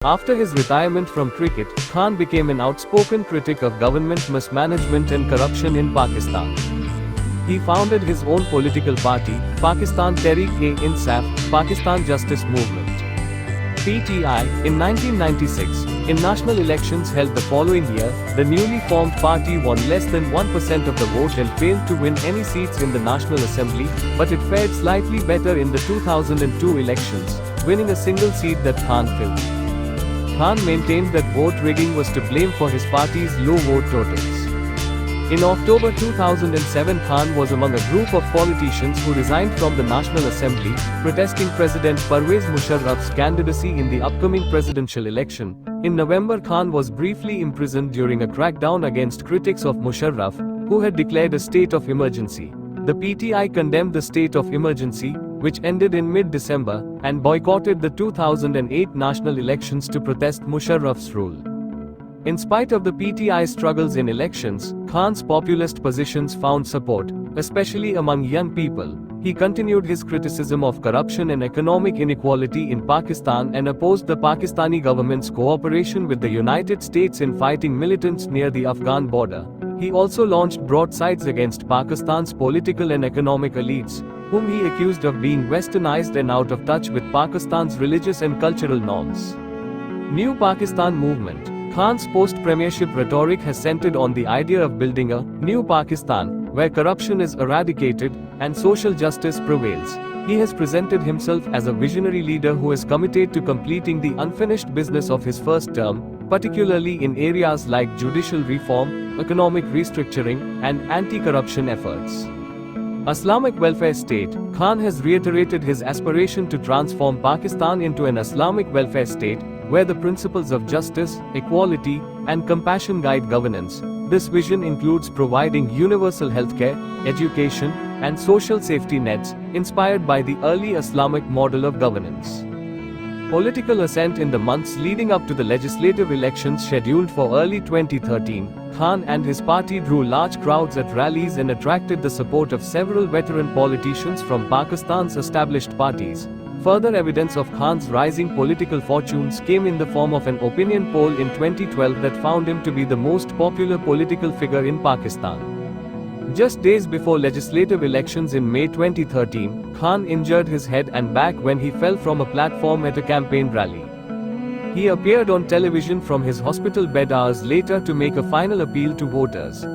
After his retirement from cricket, Khan became an outspoken critic of government mismanagement and corruption in Pakistan. He founded his own political party, Pakistan Tehreek-e-Insaf, Pakistan Justice Movement (PTI), in 1996. In national elections held the following year, the newly formed party won less than 1% of the vote and failed to win any seats in the National Assembly, but it fared slightly better in the 2002 elections, winning a single seat that Khan filled. Khan maintained that vote rigging was to blame for his party's low vote totals. In October 2007, Khan was among a group of politicians who resigned from the National Assembly, protesting President Pervez Musharraf's candidacy in the upcoming presidential election. In November, Khan was briefly imprisoned during a crackdown against critics of Musharraf, who had declared a state of emergency. The PTI condemned the state of emergency, which ended in mid-December, and boycotted the 2008 national elections to protest Musharraf's rule. In spite of the PTI's struggles in elections, Khan's populist positions found support, especially among young people. He continued his criticism of corruption and economic inequality in Pakistan and opposed the Pakistani government's cooperation with the United States in fighting militants near the Afghan border. He also launched broadsides against Pakistan's political and economic elites, whom he accused of being westernized and out of touch with Pakistan's religious and cultural norms. New Pakistan movement. Khan's post-premiership rhetoric has centered on the idea of building a new Pakistan, where corruption is eradicated and social justice prevails. He has presented himself as a visionary leader who is committed to completing the unfinished business of his first term, particularly in areas like judicial reform, economic restructuring, and anti-corruption efforts. Islamic welfare state. Khan has reiterated his aspiration to transform Pakistan into an Islamic welfare state, where the principles of justice, equality, and compassion guide governance. This vision includes providing universal healthcare, education, and social safety nets, inspired by the early Islamic model of governance. Political ascent. In the months leading up to the legislative elections scheduled for early 2013, Khan and his party drew large crowds at rallies and attracted the support of several veteran politicians from Pakistan's established parties. Further evidence of Khan's rising political fortunes came in the form of an opinion poll in 2012 that found him to be the most popular political figure in Pakistan. Just days before legislative elections in May 2013, Khan injured his head and back when he fell from a platform at a campaign rally. He appeared on television from his hospital bed hours later to make a final appeal to voters.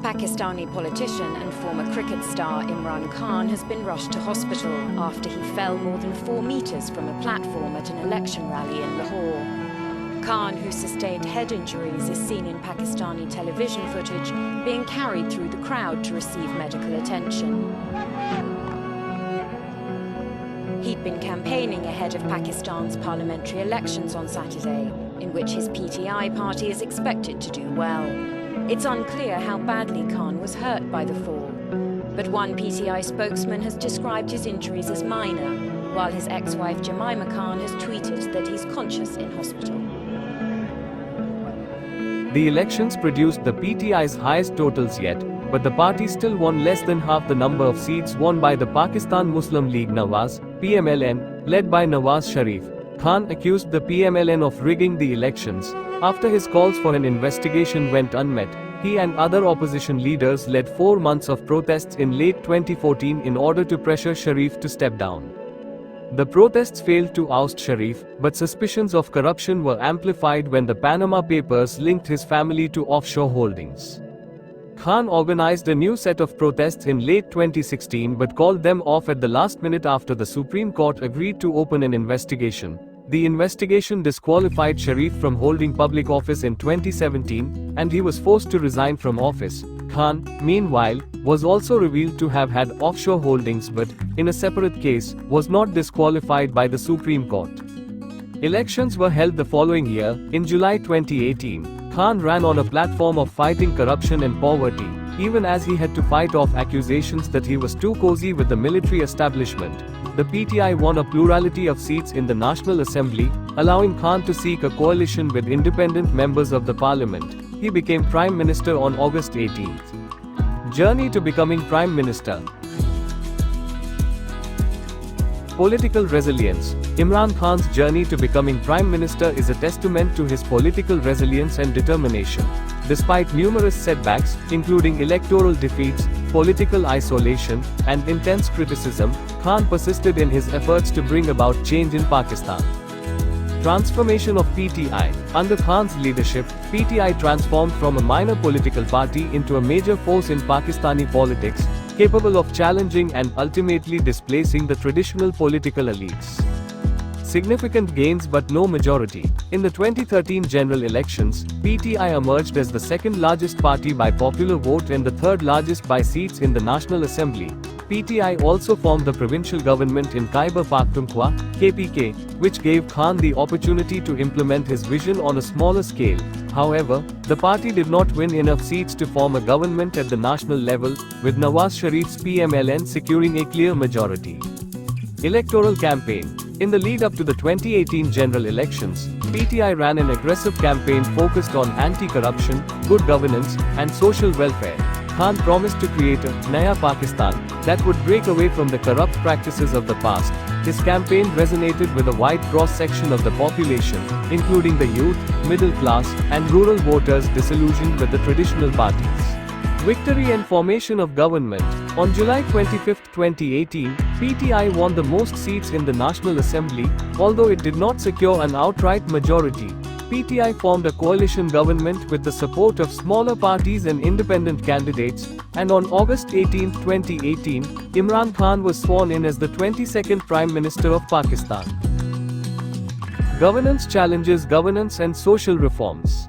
Pakistani politician and former cricket star Imran Khan has been rushed to hospital after he fell more than 4 meters from a platform at an election rally in Lahore. Khan, who sustained head injuries, is seen in Pakistani television footage being carried through the crowd to receive medical attention. He'd been campaigning ahead of Pakistan's parliamentary elections on Saturday, in which his PTI party is expected to do well. It's unclear how badly Khan was hurt by the fall, but one PTI spokesman has described his injuries as minor, while his ex-wife Jemima Khan has tweeted that he's conscious in hospital. The elections produced the PTI's highest totals yet, but the party still won less than half the number of seats won by the Pakistan Muslim League Nawaz, PMLN, led by Nawaz Sharif. Khan accused the PMLN of rigging the elections. After his calls for an investigation went unmet, he and other opposition leaders led 4 months of protests in late 2014 in order to pressure Sharif to step down. The protests failed to oust Sharif, but suspicions of corruption were amplified when the Panama Papers linked his family to offshore holdings. Khan organized a new set of protests in late 2016 but called them off at the last minute after the Supreme Court agreed to open an investigation. The investigation disqualified Sharif from holding public office in 2017, and he was forced to resign from office. Khan, meanwhile, was also revealed to have had offshore holdings but, in a separate case, was not disqualified by the Supreme Court. Elections were held the following year. In July 2018, Khan ran on a platform of fighting corruption and poverty, even as he had to fight off accusations that he was too cozy with the military establishment. The PTI won a plurality of seats in the National Assembly, allowing Khan to seek a coalition with independent members of the parliament. He became Prime Minister on August 18th. Journey to becoming Prime Minister. Political resilience. Imran Khan's journey to becoming Prime Minister is a testament to his political resilience and determination. Despite numerous setbacks, including electoral defeats, political isolation, and intense criticism, Khan persisted in his efforts to bring about change in Pakistan. Transformation of PTI. Under Khan's leadership, PTI transformed from a minor political party into a major force in Pakistani politics, capable of challenging and ultimately displacing the traditional political elites. Significant gains but no majority. In the 2013 general elections, PTI emerged as the second largest party by popular vote and the third largest by seats in the National Assembly. PTI also formed the provincial government in Khyber Pakhtunkhwa, KPK, which gave Khan the opportunity to implement his vision on a smaller scale. However, the party did not win enough seats to form a government at the national level, with Nawaz Sharif's PMLN securing a clear majority. Electoral campaign. In the lead-up to the 2018 general elections, PTI ran an aggressive campaign focused on anti-corruption, good governance, and social welfare. Khan promised to create a Naya Pakistan that would break away from the corrupt practices of the past. His campaign resonated with a wide cross-section of the population, including the youth, middle class, and rural voters disillusioned with the traditional parties. Victory and formation of government. On July 25, 2018, PTI won the most seats in the National Assembly, although it did not secure an outright majority. PTI formed a coalition government with the support of smaller parties and independent candidates, and on August 18, 2018, Imran Khan was sworn in as the 22nd Prime Minister of Pakistan. Governance challenges. Governance and social reforms.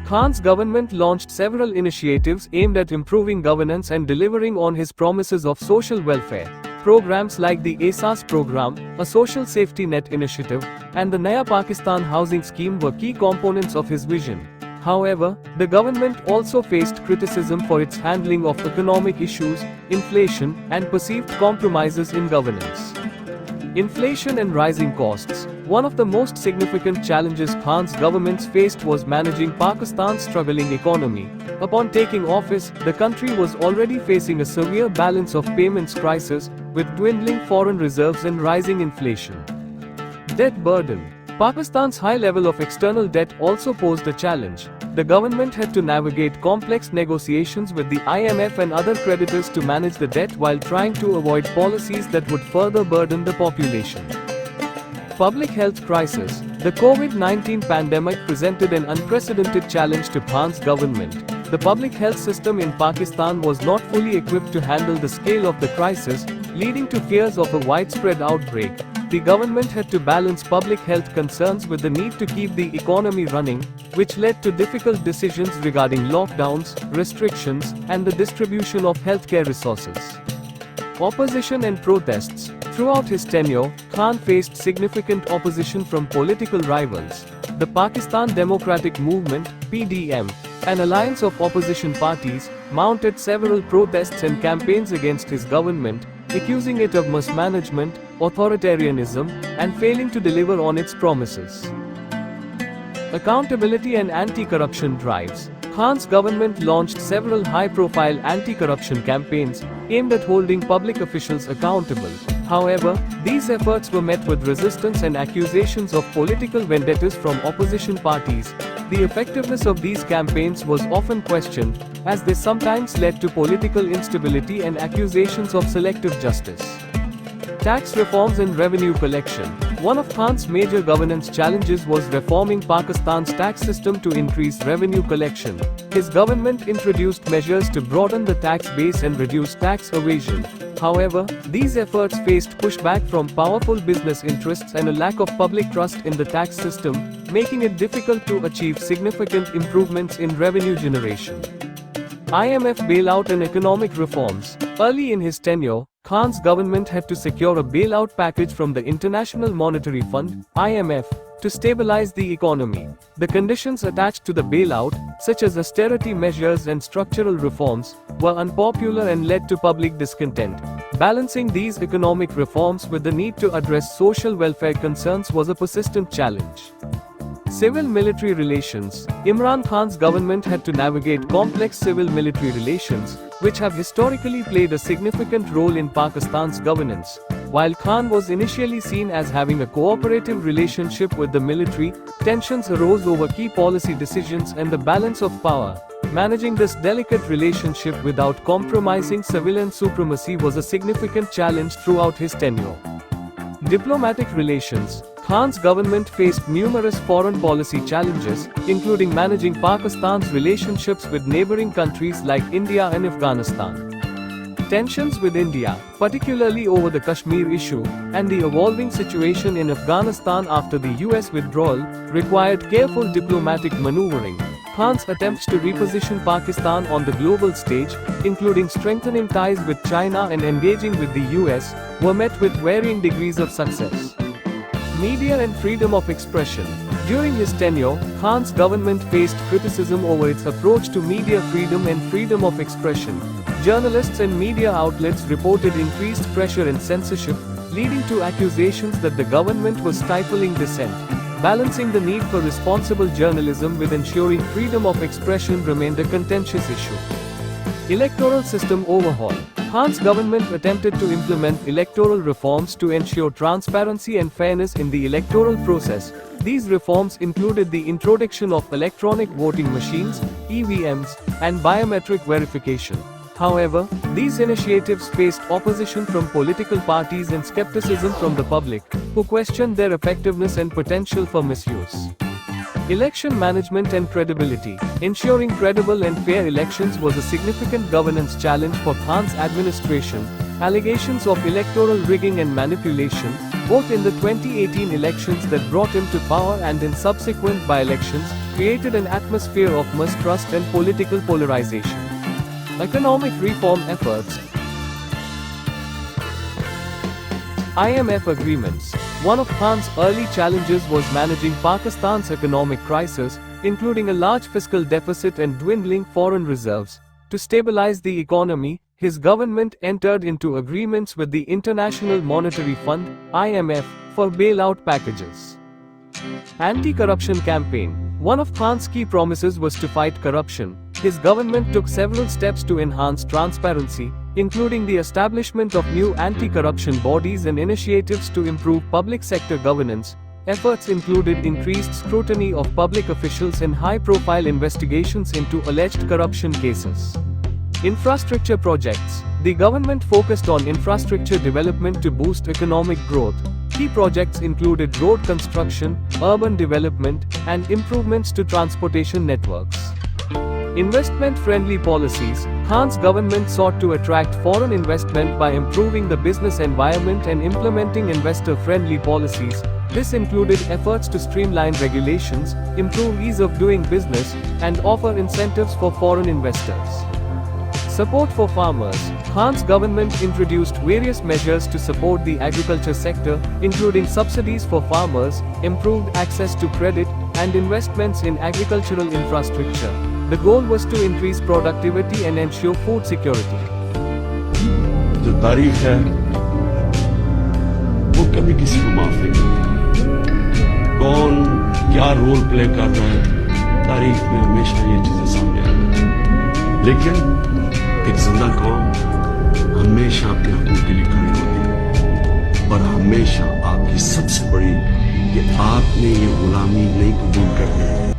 Khan's government launched several initiatives aimed at improving governance and delivering on his promises of social welfare. Programs like the ASAS program, a social safety net initiative, and the Naya Pakistan housing scheme were key components of his vision. However, the government also faced criticism for its handling of economic issues, inflation, and perceived compromises in governance. Inflation and rising costs. One of the most significant challenges Khan's government faced was managing Pakistan's struggling economy. Upon taking office, the country was already facing a severe balance of payments crisis, with dwindling foreign reserves and rising inflation. Debt burden. Pakistan's high level of external debt also posed a challenge. The government had to navigate complex negotiations with the IMF and other creditors to manage the debt while trying to avoid policies that would further burden the population. Public health crisis. The COVID-19 pandemic presented an unprecedented challenge to Khan's government. The public health system in Pakistan was not fully equipped to handle the scale of the crisis, leading to fears of a widespread outbreak. The government had to balance public health concerns with the need to keep the economy running, which led to difficult decisions regarding lockdowns, restrictions, and the distribution of healthcare resources. Opposition and protests. Throughout his tenure, Khan faced significant opposition from political rivals. The Pakistan Democratic Movement, PDM, an alliance of opposition parties, mounted several protests and campaigns against his government, accusing it of mismanagement, authoritarianism, and failing to deliver on its promises. Accountability and anti-corruption drives. Khan's government launched several high-profile anti-corruption campaigns aimed at holding public officials accountable. However, these efforts were met with resistance and accusations of political vendettas from opposition parties. The effectiveness of these campaigns was often questioned, as they sometimes led to political instability and accusations of selective justice. Tax reforms and revenue collection. One of Khan's major governance challenges was reforming Pakistan's tax system to increase revenue collection. His government introduced measures to broaden the tax base and reduce tax evasion. However, these efforts faced pushback from powerful business interests and a lack of public trust in the tax system, making it difficult to achieve significant improvements in revenue generation. IMF bailout and economic reforms. Early in his tenure, Khan's government had to secure a bailout package from the International Monetary Fund, IMF, to stabilize the economy. The conditions attached to the bailout, such as austerity measures and structural reforms, were unpopular and led to public discontent. Balancing these economic reforms with the need to address social welfare concerns was a persistent challenge. Civil-military relations. Imran Khan's government had to navigate complex civil-military relations, which have historically played a significant role in Pakistan's governance. While Khan was initially seen as having a cooperative relationship with the military, tensions arose over key policy decisions and the balance of power. Managing this delicate relationship without compromising civilian supremacy was a significant challenge throughout his tenure. Diplomatic relations. Khan's government faced numerous foreign policy challenges, including managing Pakistan's relationships with neighboring countries like India and Afghanistan. Tensions with India, particularly over the Kashmir issue, and the evolving situation in Afghanistan after the US withdrawal, required careful diplomatic maneuvering. Khan's attempts to reposition Pakistan on the global stage, including strengthening ties with China and engaging with the US, were met with varying degrees of success. Media and freedom of expression. During his tenure, Khan's government faced criticism over its approach to media freedom and freedom of expression. Journalists and media outlets reported increased pressure and censorship, leading to accusations that the government was stifling dissent. Balancing the need for responsible journalism with ensuring freedom of expression remained a contentious issue. Electoral system overhaul. Khan's government attempted to implement electoral reforms to ensure transparency and fairness in the electoral process. These reforms included the introduction of electronic voting machines, EVMs, and biometric verification. However, these initiatives faced opposition from political parties and skepticism from the public, who questioned their effectiveness and potential for misuse. Election management and credibility. Ensuring credible and fair elections was a significant governance challenge for Khan's administration. Allegations of electoral rigging and manipulation, both in the 2018 elections that brought him to power and in subsequent by-elections, created an atmosphere of mistrust and political polarization. Economic reform efforts. IMF agreements. One of Khan's early challenges was managing Pakistan's economic crisis, including a large fiscal deficit and dwindling foreign reserves. To stabilize the economy, his government entered into agreements with the International Monetary Fund, IMF, for bailout packages. Anti-corruption campaign. One of Khan's key promises was to fight corruption. His government took several steps to enhance transparency, including the establishment of new anti-corruption bodies and initiatives to improve public sector governance. Efforts included increased scrutiny of public officials and high-profile investigations into alleged corruption cases. Infrastructure projects. The government focused on infrastructure development to boost economic growth. Key projects included road construction, urban development, and improvements to transportation networks. Investment-friendly policies. Khan's government sought to attract foreign investment by improving the business environment and implementing investor-friendly policies. This included efforts to streamline regulations, improve ease of doing business, and offer incentives for foreign investors. Support for farmers. Khan's government introduced various measures to support the agriculture sector, including subsidies for farmers, improved access to credit, and investments in agricultural infrastructure. The goal was to increase productivity and ensure food security. जो तारीख है वो कभी किसी को माफ नहीं करती। कौन क्या रोल प्ले कर रहा है, तारीख में हमेशा ये चीजें सामने आती हैं। लेकिन एक जिंदा कौम हमेशा अपने हकूक के लिए खड़ी होती है और हमेशा आपकी सबसे बड़ी कि आपने ये गुलामी नहीं कबूल करनी है।